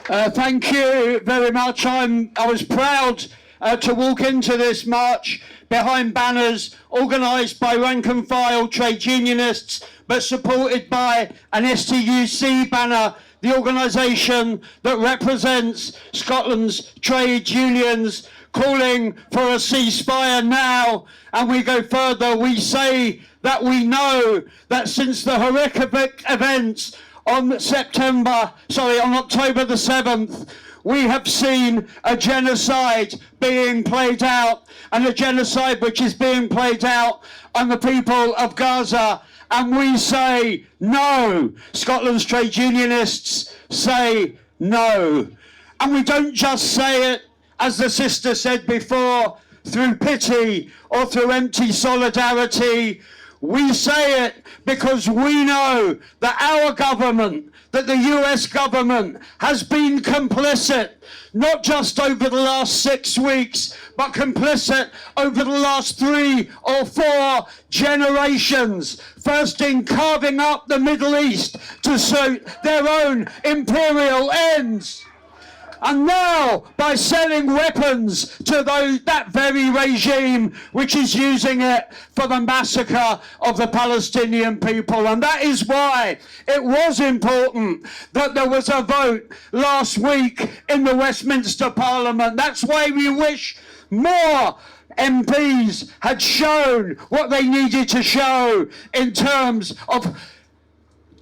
Thank you very much. I was proud to walk into this march behind banners organised by rank and file trade unionists, but supported by an STUC banner, the organisation that represents Scotland's trade unions, calling for a ceasefire now. And we go further, we say that we know that since the horrific events on October the 7th, we have seen a genocide being played out, and a genocide which is being played out on the people of Gaza. And we say no. Scotland's trade unionists say no. And we don't just say it, as the sister said before, through pity or through empty solidarity. We say it because we know that our government, that the US government has been complicit, not just over the last 6 weeks, but complicit over the last 3 or 4 generations. First in carving up the Middle East to suit their own imperial ends, and now by selling weapons to that very regime which is using it for the massacre of the Palestinian people. And that is why it was important that there was a vote last week in the Westminster Parliament. That's why we wish more MPs had shown what they needed to show in terms of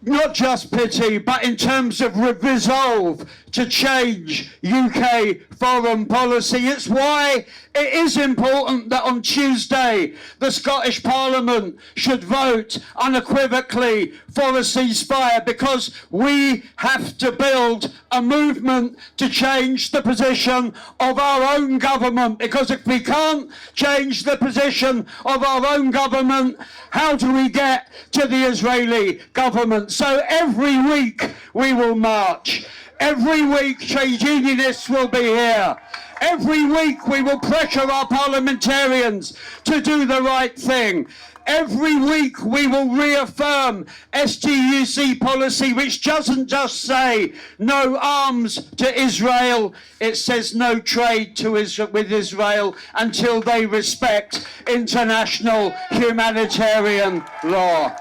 not just pity, but in terms of resolve to change UK foreign policy. It's why it is important that on Tuesday the Scottish Parliament should vote unequivocally for a ceasefire, because we have to build a movement to change the position of our own government. Because if we can't change the position of our own government, how do we get to the Israeli government? So every week we will march. Every week trade unionists will be here. Every week we will pressure our parliamentarians to do the right thing. Every week we will reaffirm STUC policy, which doesn't just say no arms to Israel, it says no trade with Israel until they respect international humanitarian law.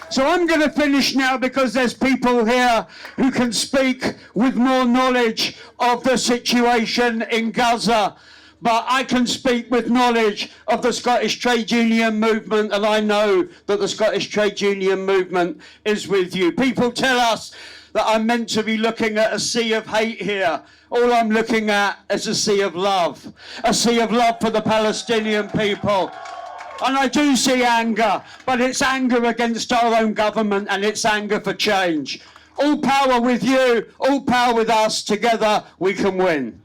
So I'm going to finish now, because there's people here who can speak with more knowledge of the situation in Gaza. But I can speak with knowledge of the Scottish trade union movement, and I know that the Scottish trade union movement is with you. People tell us that I'm meant to be looking at a sea of hate here. All I'm looking at is a sea of love for the Palestinian people. And I do see anger, but it's anger against our own government, and it's anger for change. All power with you, all power with us. Together we can win.